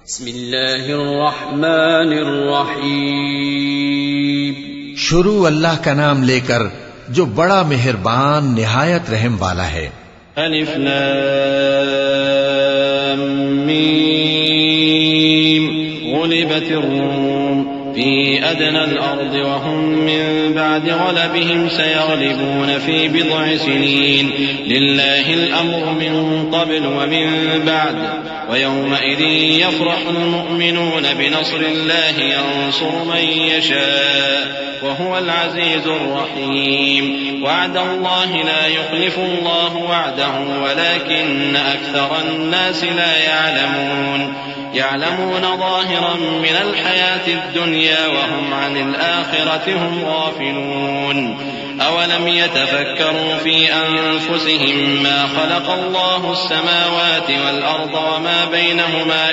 بسم اللہ الرحمن الرحیم. شروع اللہ کا نام لے کر جو بڑا مہربان نہایت رحم والا ہے. الف لام میم. غلبت الروم في أدنى الأرض وهم من بعد غلبهم سيغلبون في بضع سنين لله الأمر من قبل ومن بعد ويومئذ يفرح المؤمنون بنصر الله ينصر من يشاء وهو العزيز الرحيم. وعد الله لا يخلف الله وعده ولكن أكثر الناس لا يعلمون ظاهرا من الحياة الدنيا وهم عن الآخرة هم غافلون. أولم يتفكروا في أنفسهم ما خلق الله السماوات والأرض وما بينهما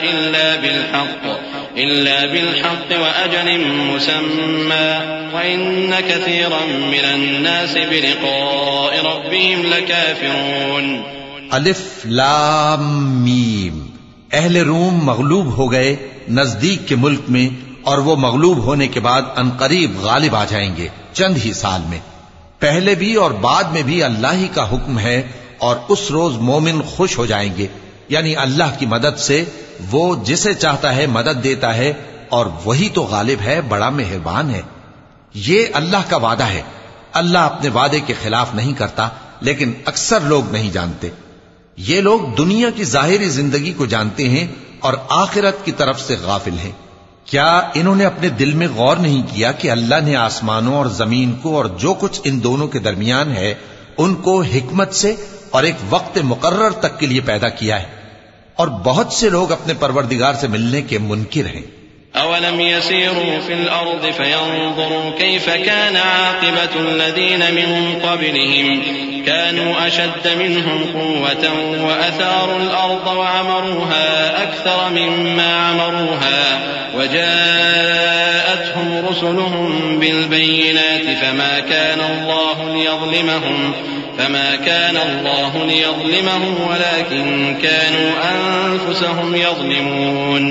إلا بالحق وأجل مسمى وإن كثيرا من الناس بلقاء ربهم لكافرون. الف لام میم. اہل روم مغلوب ہو گئے نزدیک کے ملک میں، اور وہ مغلوب ہونے کے بعد عنقریب غالب آ جائیں گے چند ہی سال میں. پہلے بھی اور بعد میں بھی اللہ ہی کا حکم ہے، اور اس روز مومن خوش ہو جائیں گے، یعنی اللہ کی مدد سے وہ جسے چاہتا ہے مدد دیتا ہے، اور وہی تو غالب ہے، بڑا مہربان ہے. یہ اللہ کا وعدہ ہے. اللہ اپنے وعدے کے خلاف نہیں کرتا، لیکن اکثر لوگ نہیں جانتے. یہ لوگ دنیا کی ظاہری زندگی کو جانتے ہیں اور آخرت کی طرف سے غافل ہیں. کیا انہوں نے اپنے دل میں غور نہیں کیا کہ اللہ نے آسمانوں اور زمین کو اور جو کچھ ان دونوں کے درمیان ہے ان کو حکمت سے اور ایک وقت مقرر تک کے لیے پیدا کیا ہے، اور بہت سے لوگ اپنے پروردگار سے ملنے کے منکر ہیں. أولم يسيروا في الأرض فينظروا كيف كان عاقبة الذين من قبلهم كانوا أشد منهم قوة وأثاروا الأرض وعمروها أكثر مما عمروها وجاءتهم رسلهم بالبينات فما كان الله ليظلمهم ولكن كانوا أنفسهم يظلمون.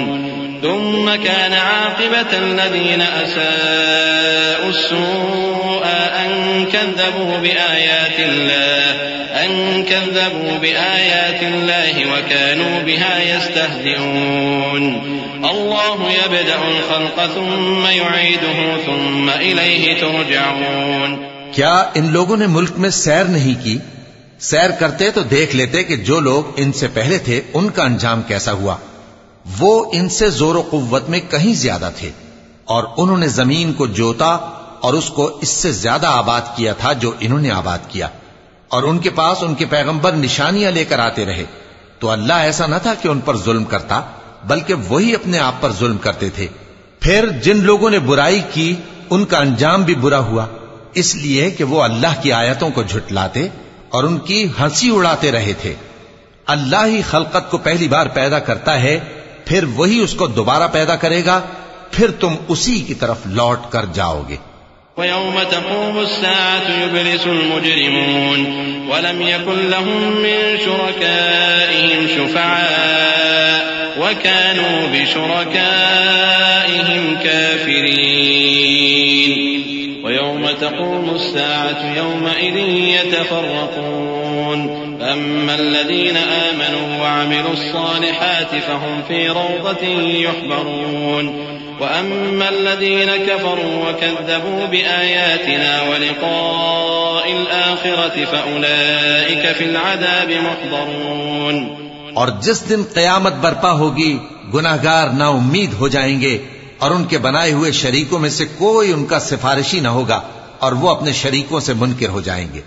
ثم كان عاقبة الذين أساءوا السوء أن كذبوا بآيات الله وكانوا بها يستهزئون. الله يبدأ الخلق ثم يعيده ثم إليه ترجعون. کیا ان لوگوں نے ملک میں سیر نہیں کی؟ سیر کرتے تو دیکھ لیتے کہ جو لوگ ان سے پہلے تھے ان کا انجام کیسا ہوا. وہ ان سے زور و قوت میں کہیں زیادہ تھے، اور انہوں نے زمین کو جوتا اور اس کو اس سے زیادہ آباد کیا تھا جو انہوں نے آباد کیا، اور ان کے پاس ان کے پیغمبر نشانیاں لے کر آتے رہے. تو اللہ ایسا نہ تھا کہ ان پر ظلم کرتا، بلکہ وہی اپنے آپ پر ظلم کرتے تھے. پھر جن لوگوں نے برائی کی ان کا انجام بھی برا ہوا، اس لیے کہ وہ اللہ کی آیتوں کو جھٹلاتے اور ان کی ہنسی اڑاتے رہے تھے. اللہ ہی خلقت کو پہلی بار پیدا کرتا ہے، پھر وہی اس کو دوبارہ پیدا کرے گا، پھر تم اسی کی طرف لوٹ کر جاؤ گے. وَيَوْمَ تَقُومُ السَّاعَةُ يُبْلِسُ الْمُجْرِمُونَ وَلَمْ يَكُنْ لَهُم مِّن شُرَكَائِهِمْ شُفَعَاءُ وَكَانُوا بِشُرَكَائِهِمْ كَافِرِينَ. وَيَوْمَ تَقُومُ السَّاعَةُ يَوْمَئِذٍ يَتَفَرَّقُونَ. أما الذين آمنوا وعملوا الصالحات فهم في روضة يحبرون وأما الذين كفروا وكذبوا بآياتنا ولقاء الآخرة فأولئك في العذاب محضرون. اور جس دن قیامت برپا ہوگی گناہگار نا امید ہو جائیں گے، اور ان کے بنائے ہوئے شریکوں میں سے کوئی ان کا سفارشی نہ ہوگا، اور وہ اپنے شریکوں سے منکر ہو جائیں گے.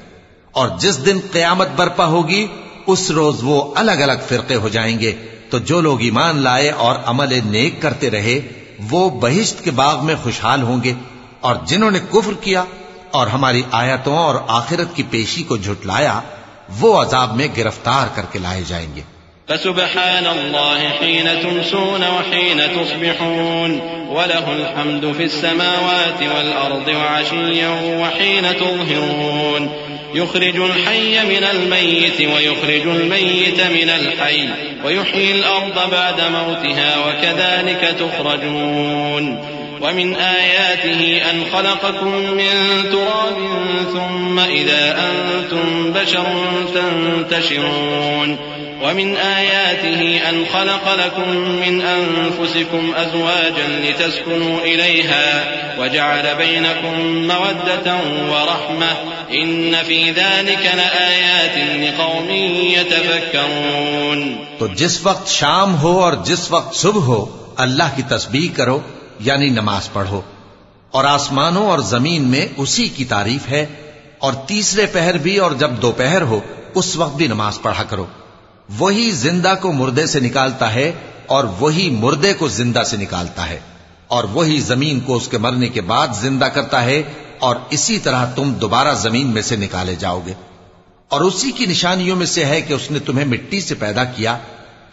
اور جس دن قیامت برپا ہوگی اس روز وہ الگ الگ فرقے ہو جائیں گے. تو جو لوگ ایمان لائے اور عمل نیک کرتے رہے وہ بہشت کے باغ میں خوشحال ہوں گے، اور جنہوں نے کفر کیا اور ہماری آیتوں اور آخرت کی پیشی کو جھٹلایا وہ عذاب میں گرفتار کر کے لائے جائیں گے. فسبحان الله حين تمسون وحين تصبحون وله الحمد في السماوات والأرض وعشيا وحين تظهرون. يخرج الحي من الميت ويخرج الميت من الحي ويحيي الأرض بعد موتها وكذلك تخرجون ومن آياته أن خلقكم من تراب ثم إذا أنتم بشر تنتشرون ومن آياته أن خلق لكم من أنفسكم أزواجا لتسكنوا إليها وجعل بينكم مودة ورحمة إن في ذلك لآيات لقوم يتفكرون. تو جس وقت شام ہو اور جس وقت صبح ہو اللہ کی تسبیح کرو یعنی نماز پڑھو، اور آسمانوں اور زمین میں اسی کی تعریف ہے، اور تیسرے پہر بھی اور جب دوپہر ہو اس وقت بھی نماز پڑھا کرو. وہی زندہ کو مردے سے نکالتا ہے اور وہی مردے کو زندہ سے نکالتا ہے، اور وہی زمین کو اس کے مرنے کے بعد زندہ کرتا ہے، اور اسی طرح تم دوبارہ زمین میں سے نکالے جاؤ گے. اور اسی کی نشانیوں میں سے ہے کہ اس نے تمہیں مٹی سے پیدا کیا،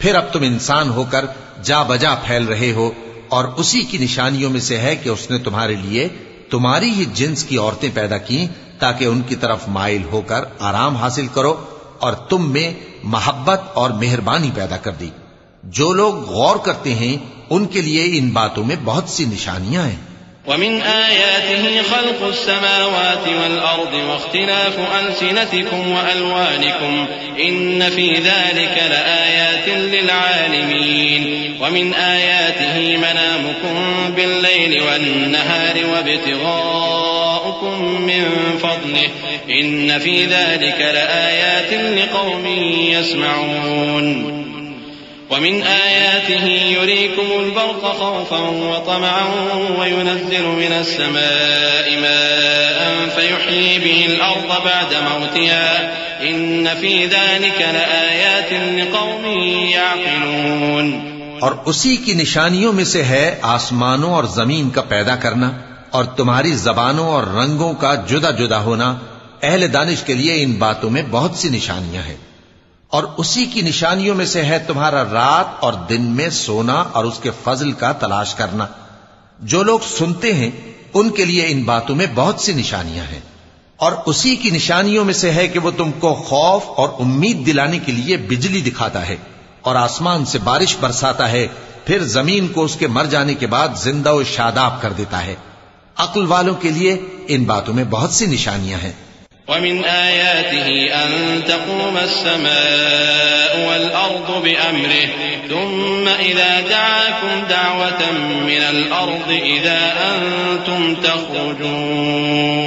پھر اب تم انسان ہو کر جا بجا پھیل رہے ہو. اور اسی کی نشانیوں میں سے ہے کہ اس نے تمہارے لیے تمہاری ہی جنس کی عورتیں پیدا کی تاکہ ان کی طرف مائل ہو کر آرام حاصل کرو، اور تم میں محبت اور مہربانی پیدا کر دی. جو لوگ غور کرتے ہیں ان کے لیے ان باتوں میں بہت سی نشانیاں ہیں. ومن آياته خلق السماوات والأرض واختلاف ألسنتكم وألوانكم إن في ذلك لآيات للعالمين. ومن آياته منامكم بالليل والنهار وابتغاؤكم من فضله إن في ذلك لآيات لقوم يسمعون. ومن آياته يريكم البرق خوفا وطمعا وينزل من السماء ماء فيحيي به الأرض بعد موتها إن في ذلك لآيات لقوم يعقلون. اور اسی کی نشانیوں میں سے ہے آسمانوں اور زمین کا پیدا کرنا اور تمہاری زبانوں اور رنگوں کا جدا جدا ہونا. اہل دانش کے لیے ان باتوں میں بہت سی نشانیاں ہیں. اور اسی کی نشانیوں میں سے ہے تمہارا رات اور دن میں سونا اور اس کے فضل کا تلاش کرنا. جو لوگ سنتے ہیں ان کے لیے ان باتوں میں بہت سی نشانیاں ہیں. اور اسی کی نشانیوں میں سے ہے کہ وہ تم کو خوف اور امید دلانے کے لیے بجلی دکھاتا ہے اور آسمان سے بارش برساتا ہے، پھر زمین کو اس کے مر جانے کے بعد زندہ و شاداب کر دیتا ہے. عقل والوں کے لیے ان باتوں میں بہت سی نشانیاں ہیں. ومن آياته أن تقوم السماء والأرض بأمره ثم إذا دعاكم دعوة من الأرض إذا أنتم تخرجون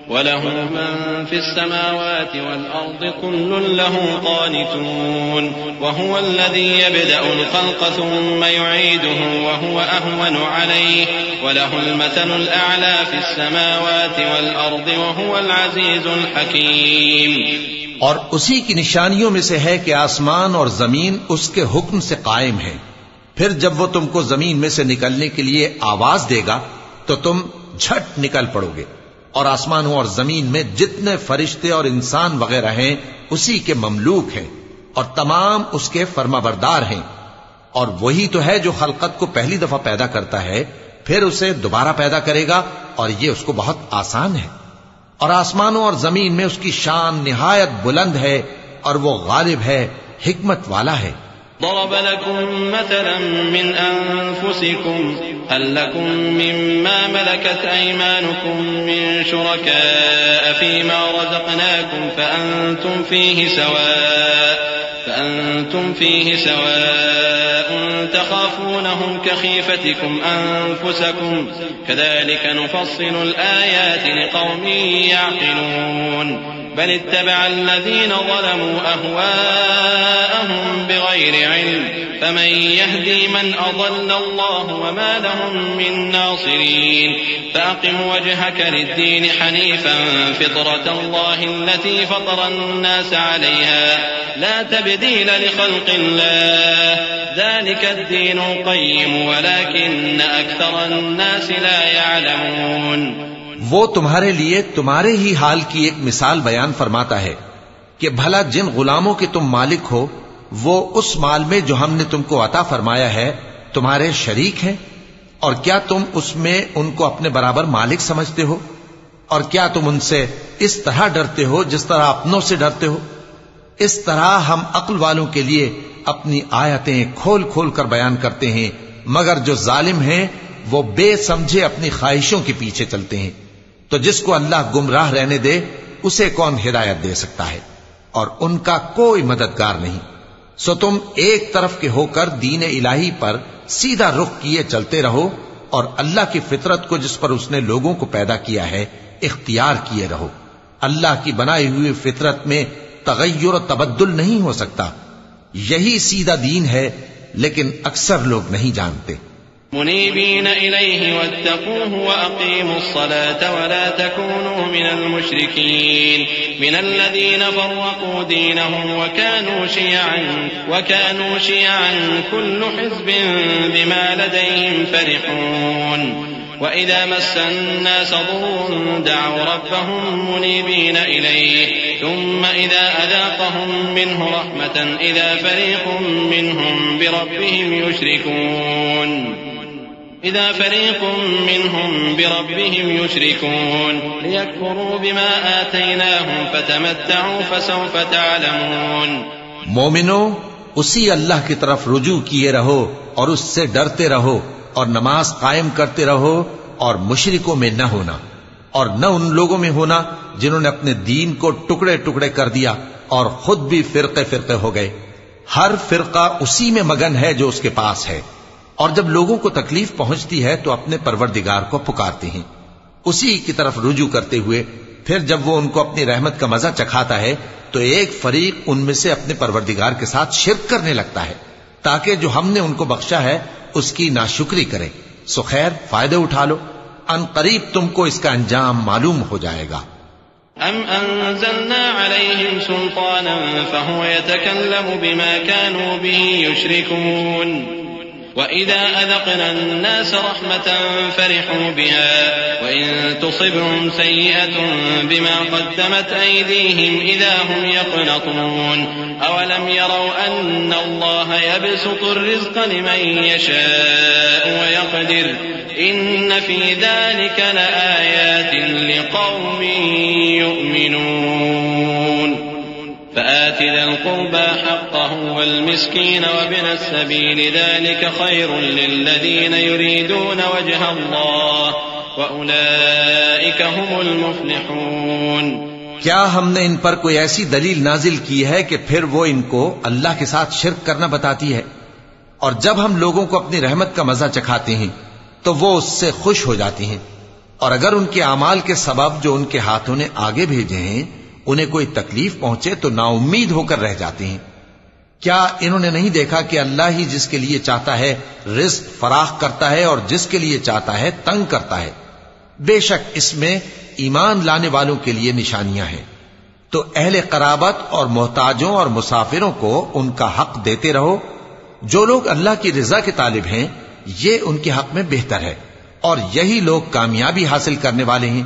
وله من في السماوات والأرض كل له قانتون وهو الذي يبدأ الخلق ثم يعيده وهو أهون عليه وله المثل الأعلى في السماوات والأرض وهو العزيز الحكيم. اور اسی کی نشانیوں میں سے ہے کہ آسمان اور زمین اس کے حکم سے قائم ہے. پھر جب وہ تم کو زمین میں سے نکلنے کے لیے آواز دے گا تو تم جھٹ نکل پڑو گے. اور آسمانوں اور زمین میں جتنے فرشتے اور انسان وغیرہ ہیں اسی کے مملوک ہیں اور تمام اس کے فرما بردار ہیں. اور وہی تو ہے جو خلقت کو پہلی دفعہ پیدا کرتا ہے پھر اسے دوبارہ پیدا کرے گا، اور یہ اس کو بہت آسان ہے. اور آسمانوں اور زمین میں اس کی شان نہایت بلند ہے اور وہ غالب ہے، حکمت والا ہے. ضرب لكم مثلا من أنفسكم هل لكم مما ملكت أيمانكم من شركاء فيما رزقناكم فأنتم فيه سواء تخافونهم كخيفتكم أنفسكم كذلك نفصل الآيات لقوم يعقلون. بل اتبع الذين ظلموا أهواءهم بغير علم فمن يهدي من أضل الله وما لهم من ناصرين. فأقم وجهك للدين حنيفا فطرة الله التي فطر الناس عليها لا تبديل لخلق الله ذلك الدين القيم ولكن أكثر الناس لا يعلمون. وہ تمہارے لیے تمہارے ہی حال کی ایک مثال بیان فرماتا ہے کہ بھلا جن غلاموں کے تم مالک ہو وہ اس مال میں جو ہم نے تم کو عطا فرمایا ہے تمہارے شریک ہیں، اور کیا تم اس میں ان کو اپنے برابر مالک سمجھتے ہو؟ اور کیا تم ان سے اس طرح ڈرتے ہو جس طرح اپنوں سے ڈرتے ہو؟ اس طرح ہم عقل والوں کے لیے اپنی آیتیں کھول کھول کر بیان کرتے ہیں، مگر جو ظالم ہیں وہ بے سمجھے اپنی خواہشوں کے پیچھے چلتے ہیں۔ تو جس کو اللہ گمراہ رہنے دے اسے کون ہدایت دے سکتا ہے، اور ان کا کوئی مددگار نہیں۔ سو تم ایک طرف کے ہو کر دین الہی پر سیدھا رخ کیے چلتے رہو، اور اللہ کی فطرت کو جس پر اس نے لوگوں کو پیدا کیا ہے اختیار کیے رہو۔ اللہ کی بنائی ہوئی فطرت میں تغیر و تبدل نہیں ہو سکتا، یہی سیدھا دین ہے، لیکن اکثر لوگ نہیں جانتے۔ منيبين إليه واتقوه وأقيموا الصلاة ولا تكونوا من المشركين من الذين فرقوا دينهم وكانوا شيعا كل حزب بما لديهم فرحون وإذا مس الناس ضر دعوا ربهم منيبين إليه ثم إذا أذاقهم منه رحمة إذا فريق منهم بربهم يشركون ليكفروا بما آتيناهم فتمتعوا فسوف تعلمون۔ مومنو، اسی اللہ کی طرف رجوع کیے رہو اور اس سے ڈرتے رہو، اور نماز قائم کرتے رہو، اور مشرکوں میں نہ ہونا، اور نہ ان لوگوں میں ہونا جنہوں نے اپنے دین کو ٹکڑے ٹکڑے کر دیا اور خود بھی فرقے فرقے ہو گئے۔ ہر فرقہ اسی میں مگن ہے جو اس کے پاس ہے، اور جب لوگوں کو تکلیف پہنچتی ہے تو اپنے پروردگار کو پکارتے ہیں، اسی کی طرف رجوع کرتے ہوئے پھر جب وہ ان کو اپنی رحمت کا مزہ چکھاتا ہے تو ایک فریق ان میں سے اپنے پروردگار کے ساتھ شرک کرنے لگتا ہے تاکہ جو ہم نے ان کو بخشا ہے اس کی ناشکری کرے۔ سو خیر، فائدے اٹھا لو، ان قریب تم کو اس کا انجام معلوم ہو جائے گا۔ أَمْ أَنزَلْنَا عَلَيْهِمْ سُلْطَانًا فَهُوَ يَتَكَلَّمُ بِمَا كَانُوا بِهِ يُشْرِكُونَ وَإِذَا أَذَقْنَا النَّاسَ رَحْمَةً فَرِحُوا بِهَا وَإِن تُصِبْهُمْ سَيِّئَةٌ بِمَا قَدَّمَتْ أَيْدِيهِمْ إِذَا هُمْ يَقْنَطُونَ أَوَلَمْ يَرَوْا أَنَّ اللَّهَ يَبْسُطُ الرِّزْقَ لِمَن يَشَاءُ وَيَقْدِرُ إِنَّ فِي ذَلِكَ لَآيَاتٍ لِقَوْمٍ يُؤْمِنُونَ فآت ذا القربى حقه والمسكين وابن السبيل ذلك خير للذين يريدون وجه الله وأولئك هم المفلحون۔ کیا ہم نے ان پر کوئی ایسی دلیل نازل کی ہے کہ پھر وہ ان کو اللہ کے ساتھ شرک کرنا بتاتی ہے؟ اور جب ہم لوگوں کو اپنی رحمت کا مزہ چکھاتے ہیں تو وہ اس سے خوش ہو جاتی ہیں، اور اگر ان کے اعمال کے سبب جو ان کے ہاتھوں نے آگے بھیجے ہیں انہیں کوئی تکلیف پہنچے تو نا امید ہو کر رہ جاتے ہیں۔ کیا انہوں نے نہیں دیکھا کہ اللہ ہی جس کے لیے چاہتا ہے رزق فراخ کرتا ہے اور جس کے لیے چاہتا ہے تنگ کرتا ہے؟ بے شک اس میں ایمان لانے والوں کے لیے نشانیاں ہیں۔ تو اہل قرابت اور محتاجوں اور مسافروں کو ان کا حق دیتے رہو۔ جو لوگ اللہ کی رضا کے طالب ہیں یہ ان کے حق میں بہتر ہے، اور یہی لوگ کامیابی حاصل کرنے والے ہیں۔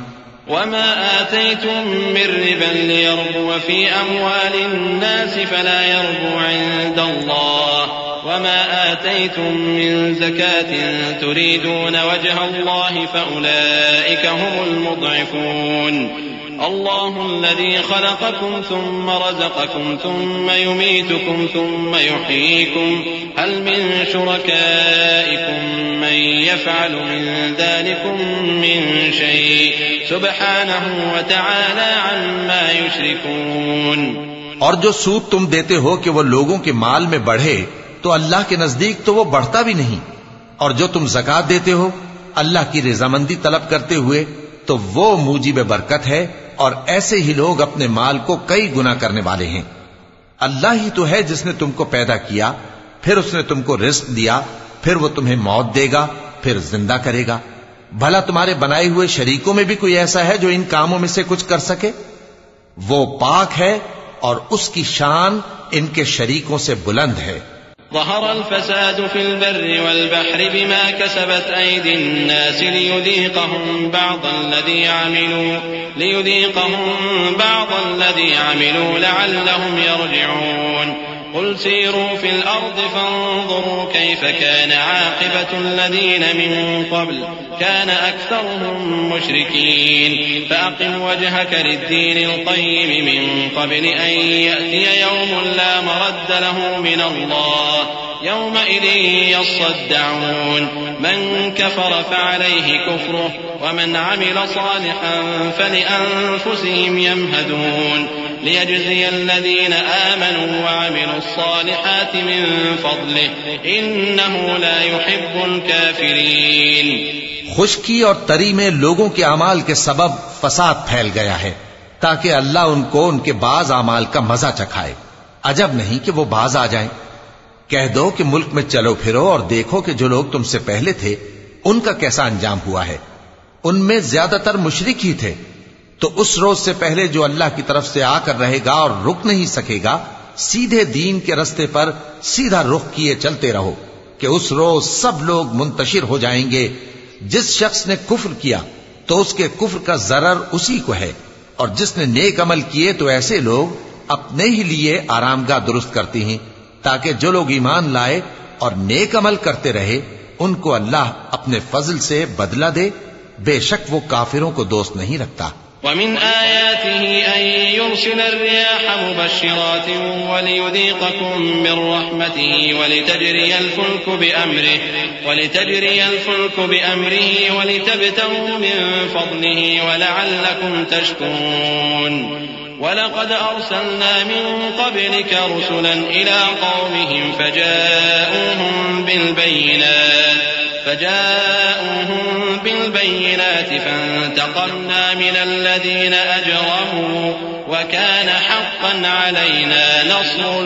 وما آتيتم من ربا ليربو في أموال الناس فلا يربو عند الله وما آتيتم من زكاة تريدون وجه الله فأولئك هم المضعفون۔ الله الذي خلقكم ثم رزقكم ثم يميتكم ثم يحييكم هل من شركائكم من يفعل من ذلكم من شيء سبحانه وتعالى عما يشركون۔ اور جو سود تم دیتے ہو کہ وہ لوگوں کے مال میں بڑھے تو اللہ کے نزدیک تو وہ بڑھتا بھی نہیں، اور جو تم زکوٰۃ دیتے ہو اللہ کی رضامندی طلب کرتے ہوئے تو وہ موجب برکت ہے، اور ایسے ہی لوگ اپنے مال کو کئی گنا کرنے والے ہیں۔ اللہ ہی تو ہے جس نے تم کو پیدا کیا، پھر اس نے تم کو رزق دیا، پھر وہ تمہیں موت دے گا، پھر زندہ کرے گا۔ بھلا تمہارے بنائے ہوئے شریکوں میں بھی کوئی ایسا ہے جو ان کاموں میں سے کچھ کر سکے؟ وہ پاک ہے اور اس کی شان ان کے شریکوں سے بلند ہے۔ ظهر الفساد في البر والبحر بما كسبت أيدي الناس ليذيقهم بعض الذي عملوا لعلهم يرجعون۔ قل سيروا في الأرض فانظروا كيف كان عاقبة الذين من قبل كان أكثرهم مشركين فأقم وجهك للدين القيم من قبل أن يأتي يوم لا مرد له من الله يومئذ يصدعون من كفر فعليه كفره ومن عمل صالحا فلأنفسهم يمهدون ليجزي الذين آمنوا وعملوا الصالحات من فضله إنه لا يحب الكافرين. خشکی اور تری میں لوگوں کے اعمال کے سبب فساد پھیل گیا ہے تاکہ اللہ ان کو ان کے بعض اعمال کا مزہ چکھائے. عجب نہیں کہ وہ باز آ جائیں. کہہ دو کہ ملک میں چلو پھرو اور دیکھو کہ جو لوگ تم سے پہلے تھے ان کا کیسا انجام ہوا ہے. ان میں زیادہ تر مشرک ہی تھے. تو اس روز سے پہلے جو اللہ کی طرف سے آ کر رہے گا اور رک نہیں سکے گا، سیدھے دین کے رستے پر سیدھا رخ کیے چلتے رہو کہ اس روز سب لوگ منتشر ہو جائیں گے. جس شخص نے کفر کیا تو اس کے کفر کا ضرر اسی کو ہے، اور جس نے نیک عمل کیے تو ایسے لوگ اپنے ہی لیے آرامگاہ درست کرتے ہیں تاکہ جو لوگ ایمان لائے اور نیک عمل کرتے رہے ان کو اللہ اپنے فضل سے بدلہ دے. بے شک وہ کافروں کو دوست نہیں رکھتا. ومن آياته أن يرسل الرياح مبشرات وليذيقكم من رحمته ولتجري الفلك بأمره ولتبتغوا من فضله ولعلكم تشكرون. ولقد أرسلنا من قبلك رسلا إلى قومهم فجاءوهم بالبينات فانتقمنا من الذين أجرموا وكان حقا علينا نصر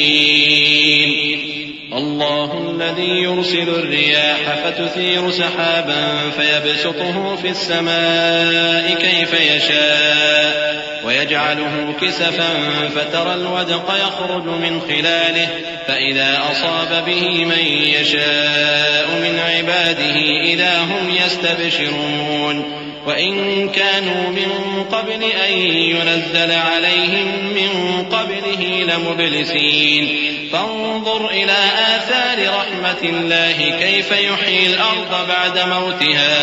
المؤمنين. الله الذي يرسل الرياح فتثير سحابا فيبسطه في السماء كيف يشاء ويجعله كسفا فترى الودق يخرج من خلاله فإذا أصاب به من يشاء من عباده إذا هم يستبشرون. وإن كانوا من قبل أن ينزل عليهم من قبله لمبلسين. فانظر إلى آثار رحمة الله كيف يحيي الأرض بعد موتها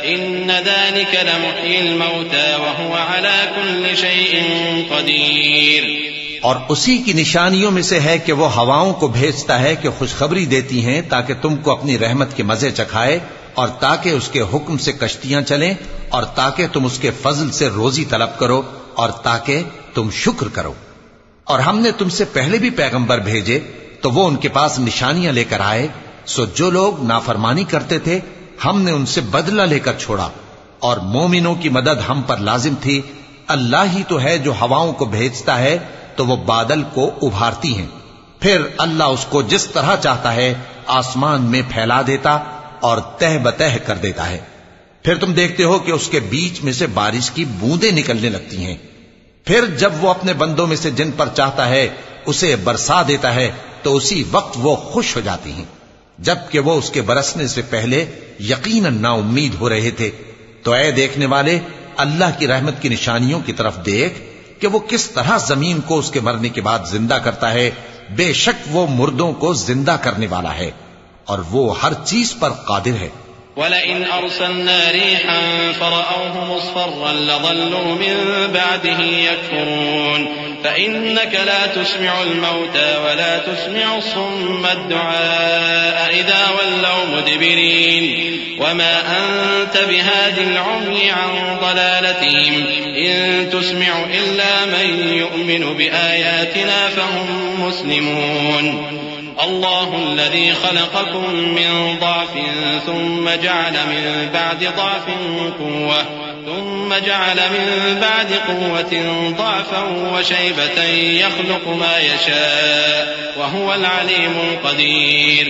إن ذلك لمحيي الموتى وهو على كل شيء قدير. اور اسی کی نشانیوں میں سے ہے کہ وہ ہواؤں کو بھیجتا ہے کہ خوشخبری دیتی ہیں تاکہ تم کو اپنی رحمت کے مزے چکھائے، اور تاکہ اس کے حکم سے کشتیاں چلیں، اور تاکہ تم اس کے فضل سے روزی طلب کرو، اور تاکہ تم شکر کرو. اور ہم نے تم سے پہلے بھی پیغمبر بھیجے تو وہ ان کے پاس نشانیاں لے کر آئے، سو جو لوگ نافرمانی کرتے تھے ہم نے ان سے بدلہ لے کر چھوڑا، اور مومنوں کی مدد ہم پر لازم تھی. اللہ ہی تو ہے جو ہواؤں کو بھیجتا ہے تو وہ بادل کو ابھارتی ہیں، پھر اللہ اس کو جس طرح چاہتا ہے آسمان میں پھیلا دیتا اور تہ بتہ کر دیتا ہے. پھر تم دیکھتے ہو کہ اس کے بیچ میں سے بارش کی بوندیں نکلنے لگتی ہیں. پھر جب وہ اپنے بندوں میں سے جن پر چاہتا ہے اسے برسا دیتا ہے تو اسی وقت وہ خوش ہو جاتی ہیں، جبکہ وہ اس کے برسنے سے پہلے یقیناً نا امید ہو رہے تھے. تو اے دیکھنے والے، اللہ کی رحمت کی نشانیوں کی طرف دیکھ کہ وہ کس طرح زمین کو اس کے مرنے کے بعد زندہ کرتا ہے. بے شک وہ مردوں کو زندہ کرنے والا ہے اور وہ ہر چیز پر قادر ہے. وَلَئِنْ أَرْسَلْنَا رِيحًا فَرَأَوْهُ مُصْفَرًّا لَظَلُّوا مِن بَعْدِهِ يَكْفُرُونَ فَإِنَّكَ لَا تُسْمِعُ الْمَوْتَى وَلَا تُسْمِعُ الصُّمَّ الدُّعَاءَ إِذَا وَلَّوْا مُدْبِرِينَ وَمَا أَنْتَ بِهَادِ الْعُمْيِ عَنْ ضَلَالَتِهِمْ إِن تُسْمِعُ إِلَّا مَن يُؤْمِنُ بِآيَاتِنَا فَهُم مُسْلِمُونَ. الله الذي خلقكم من ضعف ثم جعل من بعد ضعف قوة ثم جعل من بعد قوة ضعفا وشيبة يخلق ما يشاء وهو العليم القدير.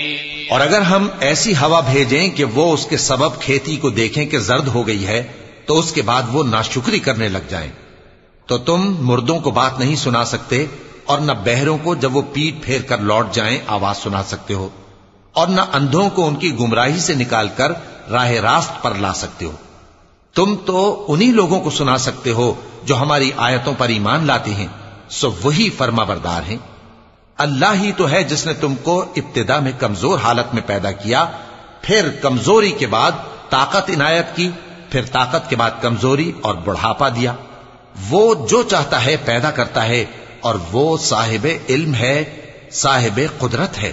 اور اگر ہم ایسی ہوا بھیجیں کہ وہ اس کے سبب کھیتی کو دیکھیں کہ زرد ہو گئی ہے تو اس کے بعد وہ ناشکری کرنے لگ جائیں، تو تم مردوں کو بات نہیں سنا سکتے، اور نہ بہروں کو جب وہ پیٹ پھیر کر لوٹ جائیں آواز سنا سکتے ہو، اور نہ اندھوں کو ان کی گمراہی سے نکال کر راہ راست پر لا سکتے ہو. تم تو انہی لوگوں کو سنا سکتے ہو جو ہماری آیتوں پر ایمان لاتے ہیں، سو وہی فرما بردار ہیں. اللہ ہی تو ہے جس نے تم کو ابتدا میں کمزور حالت میں پیدا کیا، پھر کمزوری کے بعد طاقت عنایت کی، پھر طاقت کے بعد کمزوری اور بڑھاپا دیا۔ وہ جو چاہتا ہے پیدا کرتا ہے، اور وہ صاحب علم ہے، صاحب قدرت ہے۔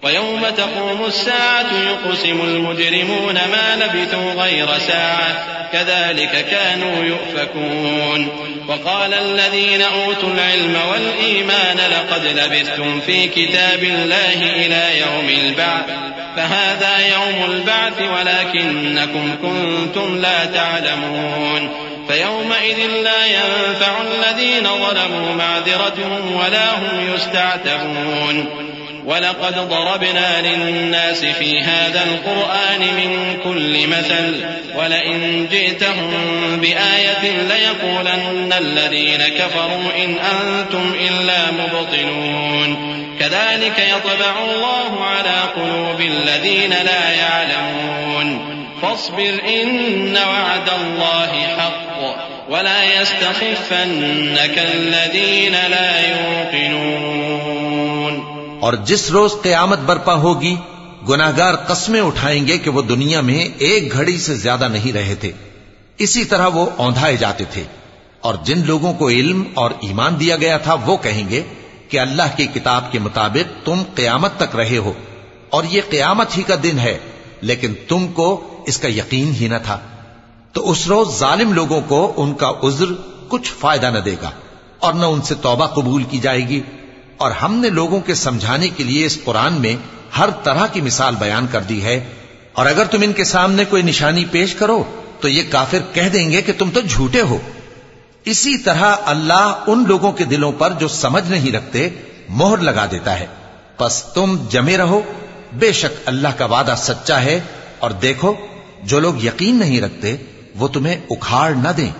وَيَوْمَ تَقُومُ السَّاعَةُ يُقْسِمُ الْمُجْرِمُونَ مَا لَبِثُوا غَيْرَ سَاعَةٍ كَذَلِكَ كَانُوا يُؤْفَكُونَ وَقَالَ الَّذِينَ أُوتُوا الْعِلْمَ وَالْإِيمَانَ لَقَدْ لَبِثْتُمْ فِي كِتَابِ اللَّهِ إِلَى يَوْمِ الْبَعْثِ فَهَذَا يَوْمُ الْبَعْثِ وَلَكِنَّكُمْ كُنتُمْ لَا تَعْلَمُونَ فَيَوْمَئِذٍ لَا يَنفَعُ الَّذِينَ ظَلَمُوا مَعْذِرَتُهُمْ وَلَا هُمْ يُسْتَعْتَبُونَ وَلَقَدْ ضَرَبْنَا لِلنَّاسِ فِي هَذَا الْقُرْآنِ مِنْ كُلِّ مَثَلٍ وَلَئِنْ جِئْتَهُمْ بِآيَةٍ لَيَقُولَنَّ الَّذِينَ كَفَرُوا إِنْ أَنْتُمْ إِلَّا مُبْطِلُونَ كَذَلِكَ يَطْبَعُ اللَّهُ عَلَى قُلُوبِ الَّذِينَ لَا يَعْلَمُونَ فَاصْبِرْ إِنَّ وَعْدَ اللَّهِ حَقٌّ وَلَا يَسْتَخِفَّنَّكَ الَّذِينَ لَا يُوقِنُونَ۔ اور جس روز قیامت برپا ہوگی، گناہگار قسمیں اٹھائیں گے کہ وہ دنیا میں ایک گھڑی سے زیادہ نہیں رہے تھے، اسی طرح وہ اوندھائے جاتے تھے۔ اور جن لوگوں کو علم اور ایمان دیا گیا تھا وہ کہیں گے کہ اللہ کی کتاب کے مطابق تم قیامت تک رہے ہو، اور یہ قیامت ہی کا دن ہے، لیکن تم کو اس کا یقین ہی نہ تھا۔ تو اس روز ظالم لوگوں کو ان کا عذر کچھ فائدہ نہ دے گا، اور نہ ان سے توبہ قبول کی جائے گی۔ اور ہم نے لوگوں کے سمجھانے کے لیے اس قرآن میں ہر طرح کی مثال بیان کر دی ہے، اور اگر تم ان کے سامنے کوئی نشانی پیش کرو تو یہ کافر کہہ دیں گے کہ تم تو جھوٹے ہو۔ اسی طرح اللہ ان لوگوں کے دلوں پر جو سمجھ نہیں رکھتے مہر لگا دیتا ہے۔ پس تم جمے رہو، بے شک اللہ کا وعدہ سچا ہے، اور دیکھو جو لوگ یقین نہیں رکھتے وہ تمہیں اکھاڑ نہ دیں۔